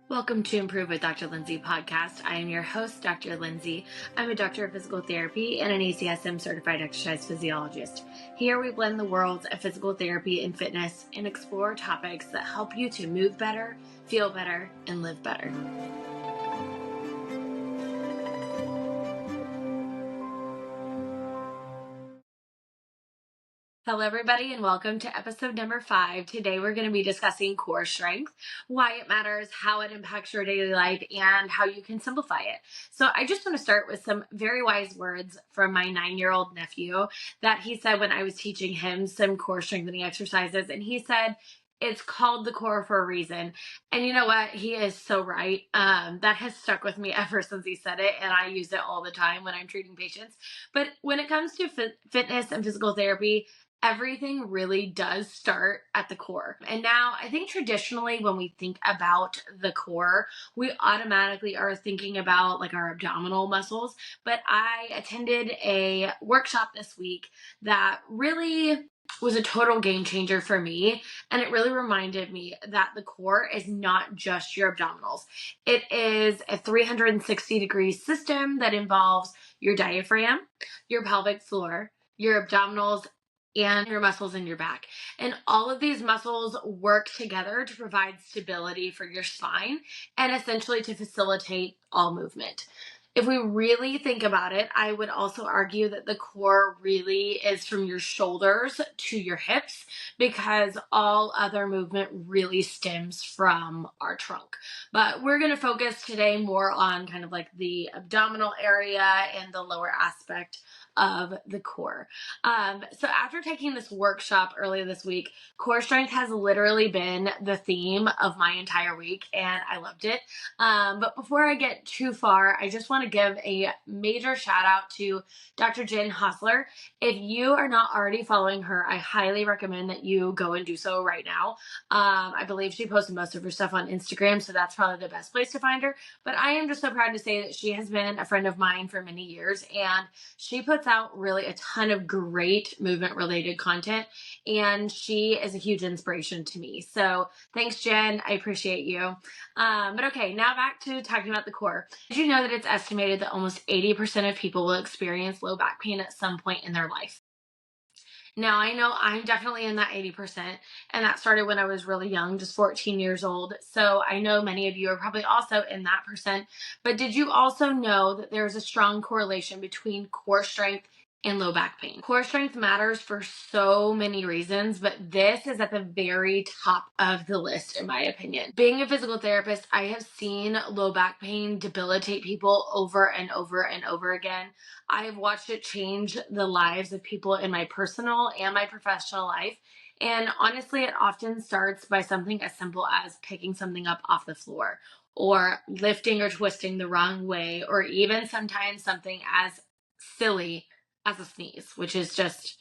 Welcome to Improve with Dr. Lindsay podcast. I am your host, Dr. Lindsay. I'm a doctor of physical therapy and an ACSM certified exercise physiologist. Here we blend the worlds of physical therapy and fitness and explore topics that help you to move better, feel better, and live better. Hello, everybody, and welcome to episode number 5. Today, we're going to be discussing core strength, why it matters, how it impacts your daily life, and how you can simplify it. So I just want to start with some very wise words from my 9-year-old nephew that he said when I was teaching him some core strengthening exercises. And he said, it's called the core for a reason. And you know what? He is so right. That has stuck with me ever since he said it. And I use it all the time when I'm treating patients. But when it comes to fitness and physical therapy, everything really does start at the core. And now I think traditionally when we think about the core, we automatically are thinking about like our abdominal muscles. But I attended a workshop this week that really was a total game changer for me. And it really reminded me that the core is not just your abdominals. It is a 360-degree system that involves your diaphragm, your pelvic floor, your abdominals, and your muscles in your back. And all of these muscles work together to provide stability for your spine and essentially to facilitate all movement. If we really think about it, I would also argue that the core really is from your shoulders to your hips because all other movement really stems from our trunk. But we're going to focus today more on kind of like the abdominal area and the lower aspect of the core. So after taking this workshop earlier this week, core strength has literally been the theme of my entire week, and I loved it. But before I get too far, I just want to give a major shout out to Dr. Jen Hostler. If you are not already following her, I highly recommend that you go and do so right now. I believe she posted most of her stuff on Instagram, so that's probably the best place to find her. But I am just so proud to say that she has been a friend of mine for many years, and she puts out really a ton of great movement related content, and she is a huge inspiration to me. So thanks, Jen. I appreciate you. But okay, now back to talking about the core. Did you know that it's estimated that almost 80% of people will experience low back pain at some point in their life? Now, I know I'm definitely in that 80%, and that started when I was really young, just 14 years old. So I know many of you are probably also in that percent. But did you also know that there's a strong correlation between core strength and low back pain? Core strength matters for so many reasons, but this is at the very top of the list, in my opinion. Being a physical therapist, I have seen low back pain debilitate people over and over and over again. I've watched it change the lives of people in my personal and my professional life. And honestly, it often starts by something as simple as picking something up off the floor or lifting or twisting the wrong way, or even sometimes something as silly as a sneeze, which is just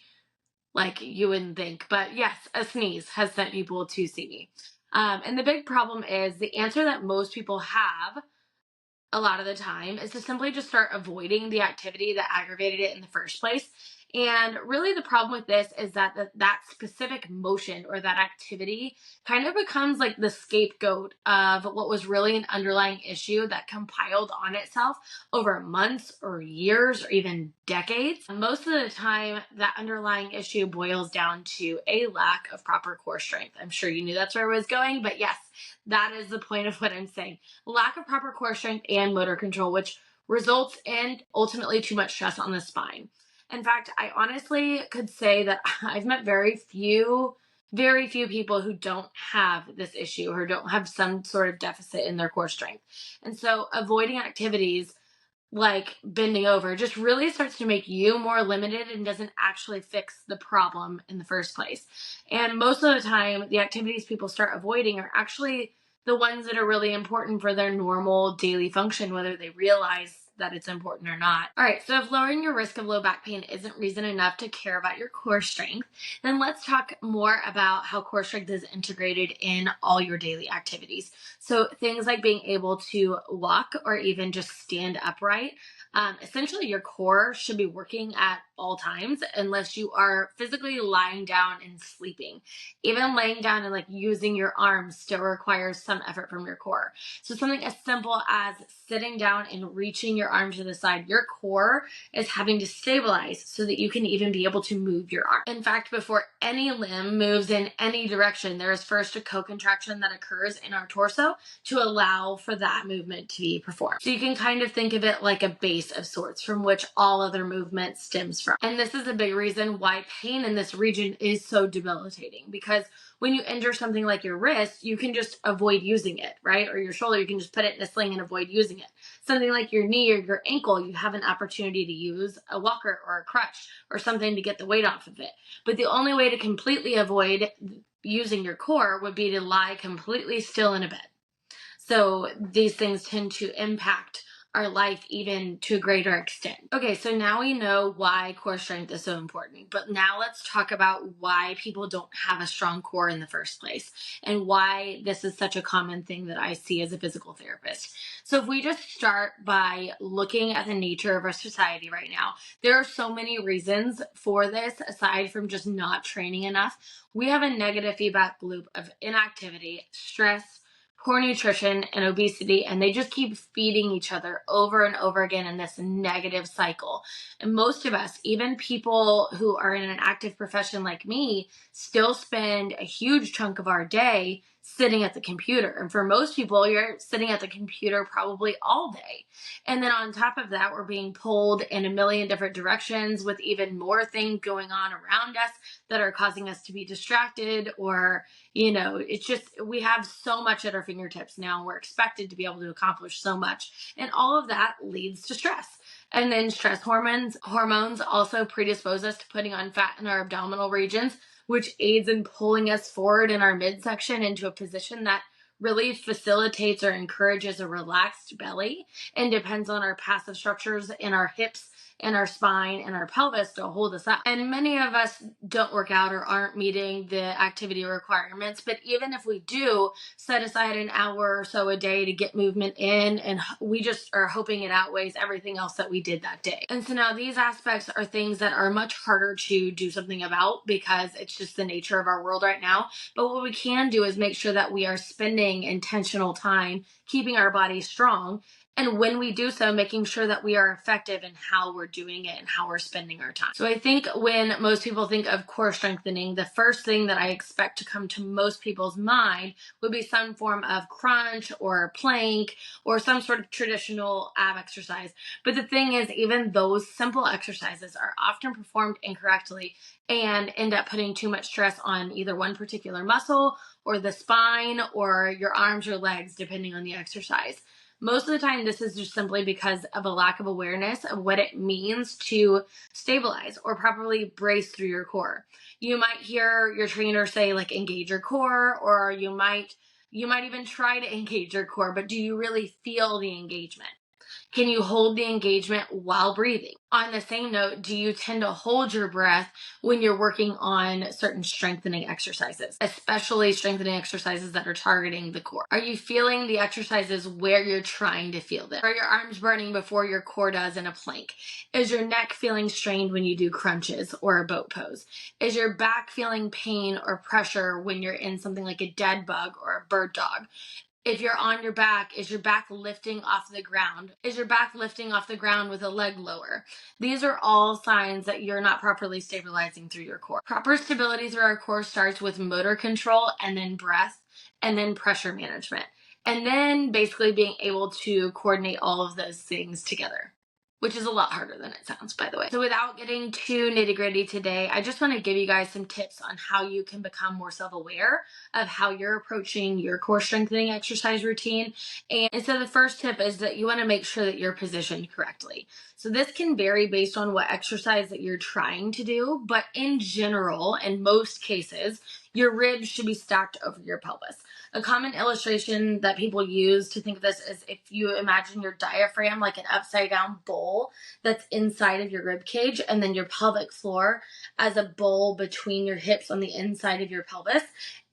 like you wouldn't think. But yes, a sneeze has sent people to see me. And the big problem is the answer that most people have a lot of the time is to simply just start avoiding the activity that aggravated it in the first place. And really the problem with this is that specific motion or that activity kind of becomes like the scapegoat of what was really an underlying issue that compiled on itself over months or years or even decades. Most of the time, that underlying issue boils down to a lack of proper core strength. I'm sure you knew that's where I was going, but yes, that is the point of what I'm saying. Lack of proper core strength and motor control, which results in ultimately too much stress on the spine. In fact, I honestly could say that I've met very few people who don't have this issue or don't have some sort of deficit in their core strength. And so avoiding activities like bending over just really starts to make you more limited and doesn't actually fix the problem in the first place. And most of the time, the activities people start avoiding are actually the ones that are really important for their normal daily function, whether they realize that it's important or not. All right, so if lowering your risk of low back pain isn't reason enough to care about your core strength, then let's talk more about how core strength is integrated in all your daily activities. So things like being able to walk or even just stand upright, Essentially your core should be working at all times unless you are physically lying down and sleeping. Even laying down and like using your arms still requires some effort from your core. So something as simple as sitting down and reaching your arm to the side, your core is having to stabilize so that you can even be able to move your arm. In fact, before any limb moves in any direction, there is first a co-contraction that occurs in our torso to allow for that movement to be performed. So you can kind of think of it like a base of sorts from which all other movement stems from. And this is a big reason why pain in this region is so debilitating, because when you injure something like your wrist, you can just avoid using it, right? Or your shoulder, you can just put it in a sling and avoid using it. Something like your knee or your ankle, you have an opportunity to use a walker or a crutch or something to get the weight off of it. But the only way to completely avoid using your core would be to lie completely still in a bed. So these things tend to impact our life even to a greater extent. Okay, so now we know why core strength is so important, but now let's talk about why people don't have a strong core in the first place and why this is such a common thing that I see as a physical therapist. So if we just start by looking at the nature of our society right now, there are so many reasons for this aside from just not training enough. We have a negative feedback loop of inactivity, stress, poor nutrition, and obesity, and they just keep feeding each other over and over again in this negative cycle. And most of us, even people who are in an active profession like me, still spend a huge chunk of our day sitting at the computer. And for most people, you're sitting at the computer probably all day. And then on top of that, we're being pulled in a million different directions with even more things going on around us that are causing us to be distracted, or it's just, we have so much at our fingertips now. We're expected to be able to accomplish so much. And all of that leads to stress. And then stress hormones also predispose us to putting on fat in our abdominal regions, which aids in pulling us forward in our midsection into a position that really facilitates or encourages a relaxed belly and depends on our passive structures in our hips and our spine and our pelvis to hold us up. And many of us don't work out or aren't meeting the activity requirements, but even if we do set aside an hour or so a day to get movement in, and we just are hoping it outweighs everything else that we did that day. And so now these aspects are things that are much harder to do something about because it's just the nature of our world right now. But what we can do is make sure that we are spending intentional time keeping our body strong. And when we do so, making sure that we are effective in how we're doing it and how we're spending our time. So I think when most people think of core strengthening, the first thing that I expect to come to most people's mind would be some form of crunch or plank or some sort of traditional ab exercise. But the thing is, even those simple exercises are often performed incorrectly and end up putting too much stress on either one particular muscle or the spine or your arms or legs, depending on the exercise. Most of the time, this is just simply because of a lack of awareness of what it means to stabilize or properly brace through your core. You might hear your trainer say, like, engage your core, or you might even try to engage your core, but do you really feel the engagement? Can you hold the engagement while breathing? On the same note, do you tend to hold your breath when you're working on certain strengthening exercises, especially strengthening exercises that are targeting the core? Are you feeling the exercises where you're trying to feel them? Are your arms burning before your core does in a plank? Is your neck feeling strained when you do crunches or a boat pose? Is your back feeling pain or pressure when you're in something like a dead bug or a bird dog? If you're on your back, is your back lifting off the ground? Is your back lifting off the ground with a leg lower? These are all signs that you're not properly stabilizing through your core. Proper stability through our core starts with motor control and then breath and then pressure management. And then basically being able to coordinate all of those things together, which is a lot harder than it sounds, by the way. So without getting too nitty-gritty today, I just want to give you guys some tips on how you can become more self-aware of how you're approaching your core strengthening exercise routine. And so the first tip is that you want to make sure that you're positioned correctly. So this can vary based on what exercise that you're trying to do, but in general, in most cases, your ribs should be stacked over your pelvis. A common illustration that people use to think of this is if you imagine your diaphragm like an upside down bowl that's inside of your rib cage, and then your pelvic floor as a bowl between your hips on the inside of your pelvis.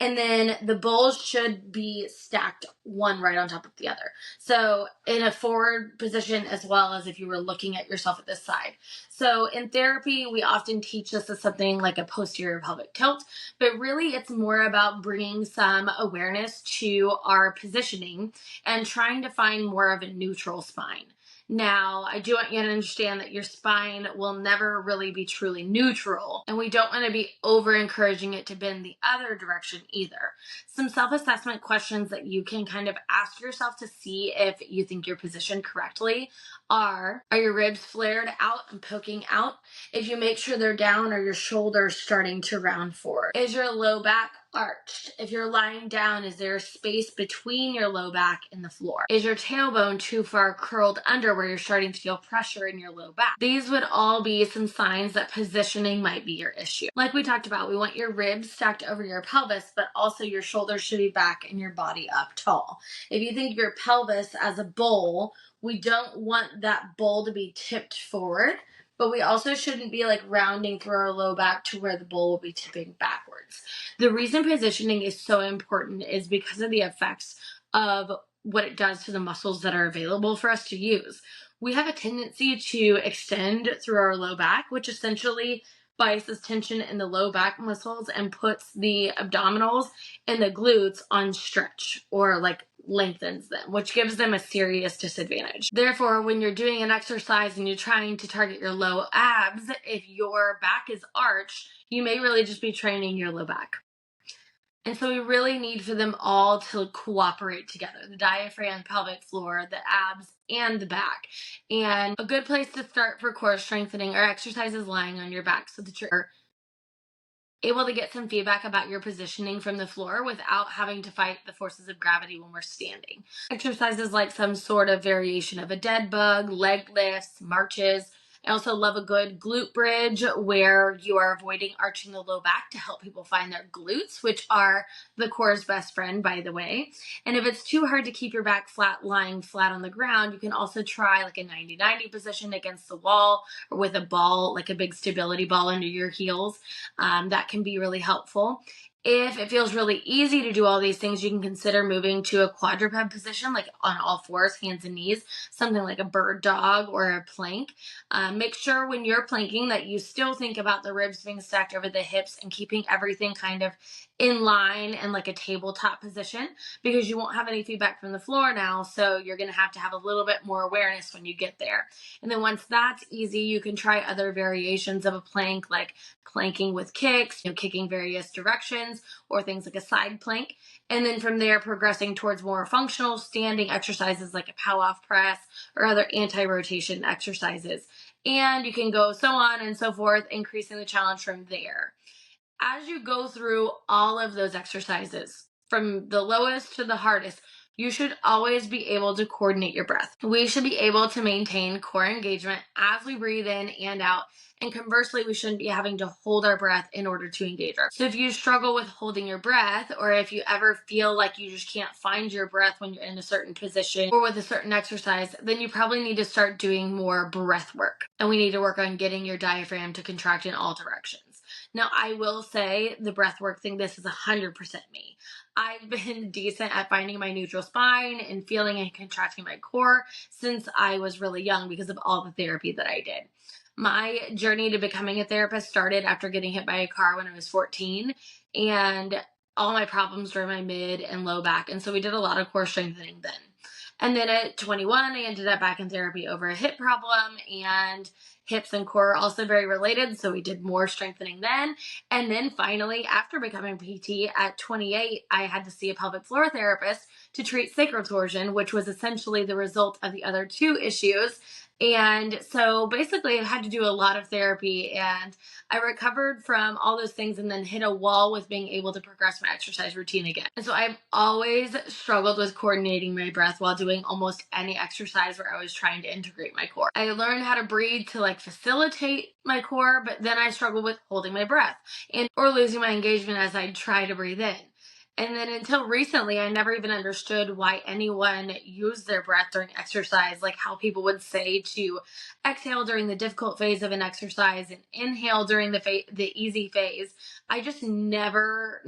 and then the bowls should be stacked one right on top of the other. So in a forward position, as well as if you were looking at yourself at this side. So in therapy, we often teach this as something like a posterior pelvic tilt, but really it's more about bringing some awareness to our positioning and trying to find more of a neutral spine. Now, I do want you to understand that your spine will never really be truly neutral, and we don't want to be over encouraging it to bend the other direction either. Some self-assessment questions that you can kind of ask yourself to see if you think you're positioned correctly are your ribs flared out and poking out? If you make sure they're down, are your shoulders starting to round forward? Is your low back arched? If you're lying down, is there a space between your low back and the floor? Is your tailbone too far curled under where you're starting to feel pressure in your low back? These would all be some signs that positioning might be your issue. Like we talked about, we want your ribs stacked over your pelvis, but also your shoulders should be back and your body up tall. If you think of your pelvis as a bowl, we don't want that bowl to be tipped forward, but we also shouldn't be like rounding through our low back to where the bowl will be tipping backwards. The reason positioning is so important is because of the effects of what it does to the muscles that are available for us to use. We have a tendency to extend through our low back, which essentially biases tension in the low back muscles and puts the abdominals and the glutes on stretch, or like lengthens them, which gives them a serious disadvantage. Therefore, when you're doing an exercise and you're trying to target your low abs, if your back is arched, you may really just be training your low back. And so we really need for them all to cooperate together, the diaphragm, pelvic floor, the abs, and the back. And a good place to start for core strengthening are exercises lying on your back so that you're able to get some feedback about your positioning from the floor without having to fight the forces of gravity when we're standing. Exercises like some sort of variation of a dead bug, leg lifts, marches. I also love a good glute bridge where you are avoiding arching the low back to help people find their glutes, which are the core's best friend, by the way. And if it's too hard to keep your back flat, lying flat on the ground, you can also try like a 90-90 position against the wall, or with a ball, like a big stability ball under your heels. That can be really helpful. If it feels really easy to do all these things, you can consider moving to a quadruped position, like on all fours, hands and knees, something like a bird dog or a plank. Make sure when you're planking that you still think about the ribs being stacked over the hips and keeping everything kind of in line and like a tabletop position, because you won't have any feedback from the floor now, so you're going to have a little bit more awareness when you get there. And then once that's easy, you can try other variations of a plank, like planking with kicks, kicking various directions, or things like a side plank. And then from there, progressing towards more functional standing exercises like a pow-off press or other anti-rotation exercises. And you can go so on and so forth, increasing the challenge from there. As you go through all of those exercises, from the lowest to the hardest, you should always be able to coordinate your breath. We should be able to maintain core engagement as we breathe in and out. And conversely, we shouldn't be having to hold our breath in order to engage our. So if you struggle with holding your breath, or if you ever feel like you just can't find your breath when you're in a certain position or with a certain exercise, then you probably need to start doing more breath work. And we need to work on getting your diaphragm to contract in all directions. Now, I will say the breath work thing, this is 100% me. I've been decent at finding my neutral spine and feeling and contracting my core since I was really young because of all the therapy that I did. My journey to becoming a therapist started after getting hit by a car when I was 14, and all my problems were my mid and low back. And so we did a lot of core strengthening then. And then at 21, I ended up back in therapy over a hip problem, and hips and core are also very related. So we did more strengthening then. And then finally, after becoming PT at 28, I had to see a pelvic floor therapist to treat sacral torsion, which was essentially the result of the other two issues. And so basically I had to do a lot of therapy, and I recovered from all those things and then hit a wall with being able to progress my exercise routine again. And so I've always struggled with coordinating my breath while doing almost any exercise where I was trying to integrate my core. I learned how to breathe to like facilitate my core, but then I struggled with holding my breath or losing my engagement as I try to breathe in. And then until recently, I never even understood why anyone used their breath during exercise, like how people would say to exhale during the difficult phase of an exercise and inhale during the easy phase. I just never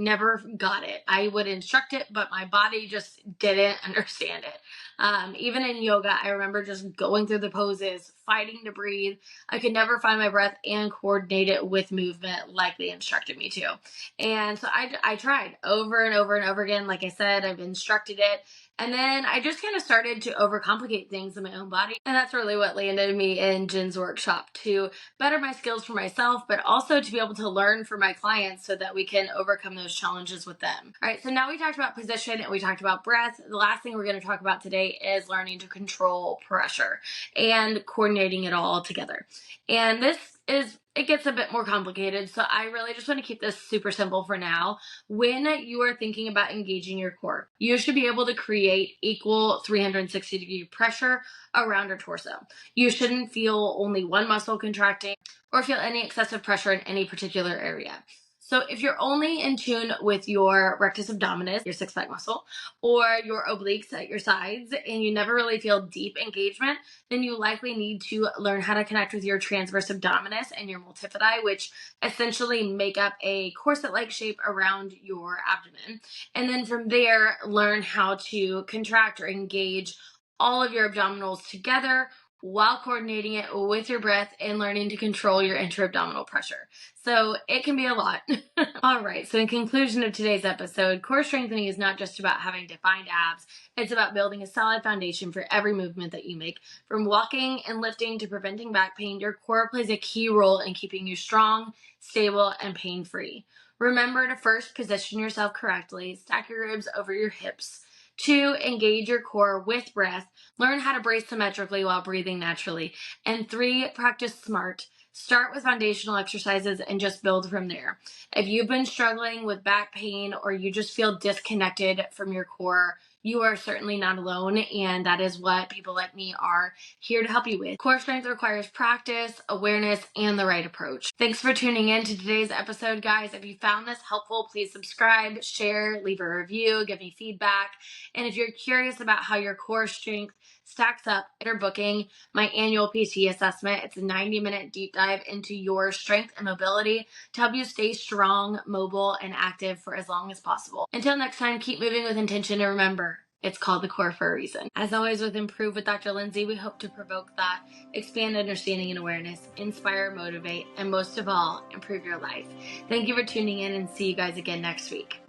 got it. I would instruct it, but my body just didn't understand it. Even in yoga, I remember just going through the poses, fighting to breathe. I could never find my breath and coordinate it with movement like they instructed me to. And so I tried over and over and over again. Like I said, I've instructed it. And then I just kind of started to overcomplicate things in my own body. And that's really what landed me in Jen's workshop, to better my skills for myself, but also to be able to learn for my clients so that we can overcome those challenges with them. All right, so now we talked about position and we talked about breath. The last thing we're going to talk about today is learning to control pressure and coordinating it all together. And it gets a bit more complicated, so I really just want to keep this super simple for now. When you are thinking about engaging your core, you should be able to create equal 360-degree pressure around your torso. You shouldn't feel only one muscle contracting or feel any excessive pressure in any particular area. So if you're only in tune with your rectus abdominis, your six-pack muscle, or your obliques at your sides, and you never really feel deep engagement, then you likely need to learn how to connect with your transverse abdominis and your multifidi, which essentially make up a corset-like shape around your abdomen. And then from there, learn how to contract or engage all of your abdominals together while coordinating it with your breath and learning to control your intra-abdominal pressure. So it can be a lot. All right, so in conclusion of today's episode, core strengthening is not just about having defined abs. It's about building a solid foundation for every movement that you make. From walking and lifting to preventing back pain, your core plays a key role in keeping you strong, stable, and pain-free. Remember to first position yourself correctly, stack your ribs over your hips. 2, engage your core with breath. Learn how to brace symmetrically while breathing naturally. And 3, practice smart. Start with foundational exercises and just build from there. If you've been struggling with back pain or you just feel disconnected from your core, you are certainly not alone, and that is what people like me are here to help you with. Core strength requires practice, awareness, and the right approach. Thanks for tuning in to today's episode, guys. If you found this helpful, please subscribe, share, leave a review, give me feedback. And if you're curious about how your core strength stacks up, consider booking my annual PT assessment. It's a 90-minute deep dive into your strength and mobility to help you stay strong, mobile, and active for as long as possible. Until next time, keep moving with intention, and remember, it's called the core for a reason. As always with Improve with Dr. Lindsay, we hope to provoke thought, expand understanding and awareness, inspire, motivate, and most of all, improve your life. Thank you for tuning in, and see you guys again next week.